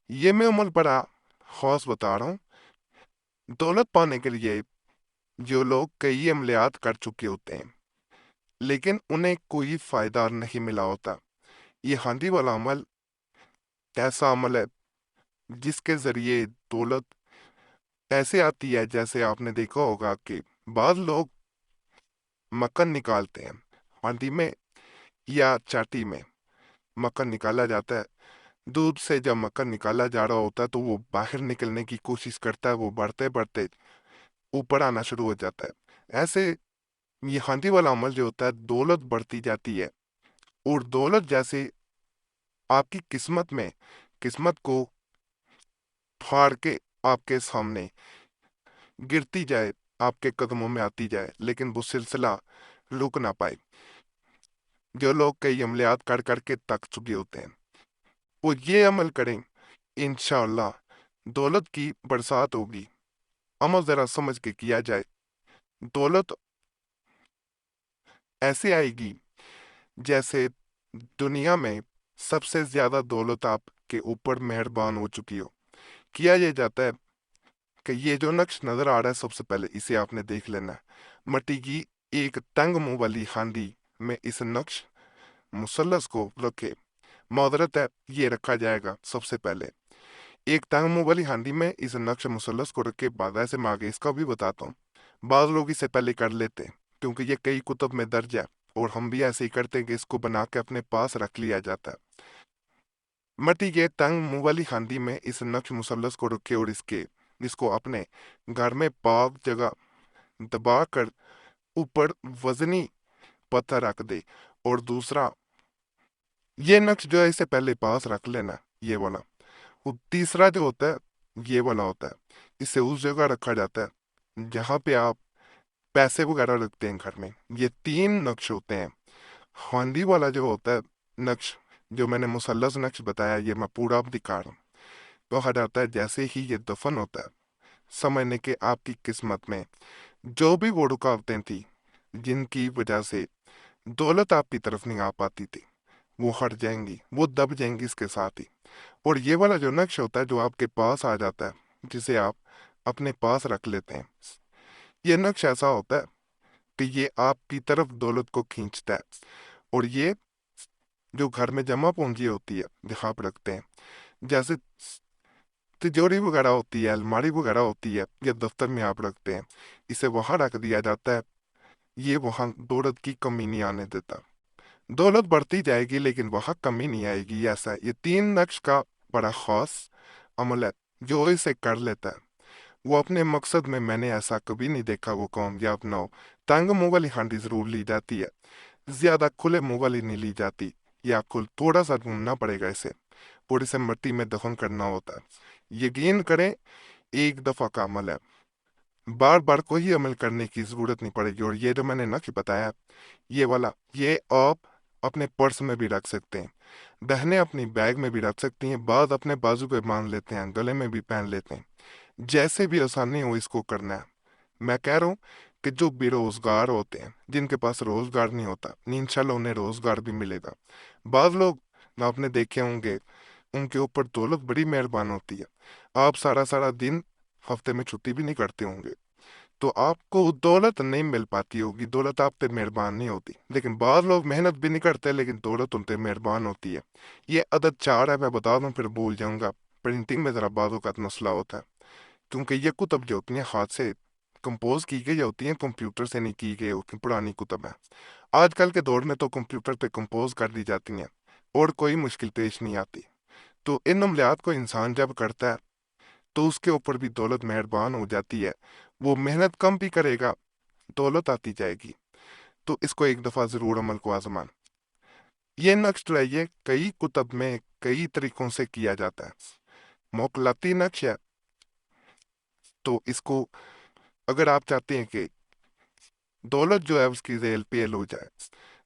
یہ میں عمل بڑا خاص بتا رہا ہوں۔ دولت پانے کے لیے جو لوگ کئی عملیات کر چکے ہوتے ہیں لیکن انہیں کوئی فائدہ نہیں ملا ہوتا، یہ ہانڈی والا عمل ایسا عمل ہے جس کے ذریعے دولت ایسے آتی ہے، جیسے آپ نے دیکھا ہوگا کہ بعض لوگ مکھن نکالتے ہیں ہانڈی میں یا چاٹی میں۔ مکھن نکالا جاتا ہے، دودھ سے جب مکھن نکالا جا رہا ہوتا ہے تو وہ باہر نکلنے کی کوشش کرتا ہے، وہ بڑھتے بڑھتے اوپر آنا شروع ہو جاتا ہے۔ ایسے یہ ہانڈی والا عمل جو ہوتا ہے، دولت بڑھتی جاتی ہے، اور دولت جیسے آپ کی قسمت کو پھاڑ کے آپ کے سامنے گرتی جائے، آپ کے قدموں میں آتی جائے، لیکن وہ سلسلہ رک نہ پائے۔ جو لوگ کئی عملیات کر کر کے تک چکے ہوتے ہیں وہ یہ عمل کریں، انشاءاللہ دولت کی برسات ہوگی۔ عمل ذرا سمجھ کے کیا جائے، دولت ایسے آئے گی جیسے دنیا میں سب سے زیادہ دولت آپ کے اوپر مہربان ہو چکی ہو۔ کیا یہ جاتا ہے کہ یہ جو نقش نظر آ رہا ہے، سب سے پہلے اسے آپ نے دیکھ لینا ہے۔ مٹی کی ایک تنگ منہ والی ہانڈی میں اس نقش مثلث کو رکھے، معذرت ہے یہ رکھا جائے گا سب سے پہلے ایک تنگ منہ والی ہانڈی میں اس نقش مثلث کو رکھ کے بعد ایسے میں آگے اس کا بھی بتاتا ہوں۔ بعض لوگ اسے پہلے کر لیتے ہیں کیونکہ یہ کئی کتب میں درج ہے، اور ہم بھی ایسے ہی کرتے ہیں کہ اس کو بنا کے اپنے پاس رکھ لیا جاتا ہے۔ مٹی کے تنگ منہ والی ہانڈی میں اس نقش مثلث کو رکھے اور اس کو اپنے گھر میں پاک جگہ دبا کر اوپر وزنی پتھر رکھ دے، اور دوسرا یہ نقش جو ہے اسے پہلے پاس رکھ لینا، یہ والا۔ وہ تیسرا جو ہوتا ہے یہ والا ہوتا ہے، اسے اس جگہ رکھا جاتا ہے جہاں پہ آپ پیسے وغیرہ رکھتے ہیں گھر میں۔ یہ تین نقش ہوتے ہیں۔ ہانڈی والا جو ہوتا ہے نقش، جو میں نے مثلث نقش بتایا، یہ میں پورا اب دکھا رہا ہوں۔ کہا جاتا ہے جیسے ہی یہ دفن ہوتا ہے، سمجھنے کہ آپ کی قسمت میں جو بھی وہ رکاوٹیں تھیں جن کی وجہ سے دولت آپ کی طرف نہیں آ پاتی تھی، وہ ہٹ جائیں گی، وہ دب جائیں گی اس کے ساتھ ہی۔ اور یہ والا جو نقش ہوتا ہے جو آپ کے پاس آ جاتا ہے، جسے آپ اپنے پاس رکھ لیتے ہیں، یہ نقش ایسا ہوتا ہے کہ یہ آپ کی طرف دولت کو کھینچتا ہے۔ اور یہ جو گھر میں جمع پونجی ہوتی ہے جہاں آپ رکھتے ہیں، جیسے تجوری وغیرہ ہوتی ہے، الماری وغیرہ ہوتی ہے، یا دفتر میں آپ رکھتے ہیں، اسے وہاں رکھ دیا جاتا ہے۔ یہ وہاں دولت کی کمی نہیں آنے دیتا، دولت بڑھتی جائے گی لیکن وہاں کمی نہیں آئے گی۔ ایسا ہے، یہ تین نقش کا بڑا خاص عمل ہے۔ جو اسے کر لیتا ہے وہ اپنے مقصد میں نے ایسا کبھی نہیں دیکھا وہ کامیاب نہ ہو۔ تنگ منہ والی ہانڈی ضرور لی جاتی ہے، زیادہ کھلے منہ والی نہیں لی جاتی، یا تھوڑا سا ڈھونڈنا پڑے گا اسے، اور اسے مٹی میں دفن کرنا ہوتا ہے۔ یقین کریں ایک دفعہ کا عمل ہے، بار بار کوئی عمل کرنے کی ضرورت نہیں پڑے گی۔ اور یہ جو میں نے نقش بتایا یہ والا، یہ آپ اپنے پرس میں بھی رکھ سکتے ہیں، بہنیں اپنی بیگ میں بھی رکھ سکتی ہیں، بعض اپنے بازو پہ باندھ لیتے ہیں، گلے میں بھی پہن لیتے ہیں، جیسے بھی آسانی ہو اس کو کرنا ہے۔ میں کہہ رہا ہوں کہ جو بے روزگار ہوتے ہیں، جن کے پاس روزگار نہیں ہوتا، انشاءاللہ انہیں روزگار بھی ملے گا۔ بعض لوگ آپ نے دیکھے ہوں گے ان کے اوپر دولت بڑی مہربان ہوتی ہے، آپ سارا سارا دن ہفتے میں چھٹی بھی نہیں کرتے ہوں گے، تو آپ کو دولت نہیں مل پاتی ہوگی، دولت آپ پہ مہربان نہیں ہوتی۔ لیکن بعض لوگ محنت بھی نہیں کرتے لیکن دولت ان پہ مہربان ہوتی ہے۔ یہ عدد 4 ہے، میں بتا دوں پھر بھول جاؤں گا۔ پرنٹنگ میں ذرا بعض اوقات مسئلہ ہوتا ہے کیونکہ یہ کتب جو ہوتی ہیں ہاتھ سے کمپوز کی گئی ہوتی ہیں، کمپیوٹر سے نہیں کی گئی ہوتی، پرانی کتب ہیں۔ آج کل کے دور میں تو کمپیوٹر پہ کمپوز کر دی جاتی ہیں اور کوئی مشکل پیش نہیں آتی۔ تو ان عملیات کو انسان جب کرتا ہے تو اس کے اوپر بھی دولت مہربان ہو جاتی ہے، وہ محنت کم بھی کرے گا، دولت آتی جائے گی۔ تو اس کو ایک دفعہ ضرور عمل کو آزمان۔ یہ نقش جو ہے یہ کئی کتب میں کئی طریقوں سے کیا جاتا ہے، موکلاتی نقش ہے۔ تو اس کو اگر آپ چاہتے ہیں کہ دولت جو ہے اس کی ذیل پیل ہو جائے،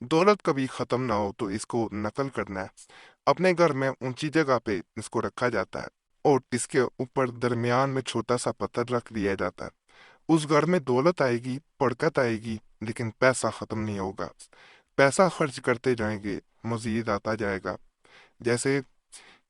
دولت کبھی ختم نہ ہو، تو اس کو نقل کرنا ہے۔ اپنے گھر میں اونچی جگہ پہ اس کو رکھا جاتا ہے، اور اس کے اوپر درمیان میں چھوٹا سا پتھر رکھ دیا جاتا ہے۔ اس گھر میں دولت آئے گی، برکت آئے گی، لیکن پیسہ ختم نہیں ہوگا۔ پیسہ خرچ کرتے جائیں گے، مزید آتا جائے گا۔ جیسے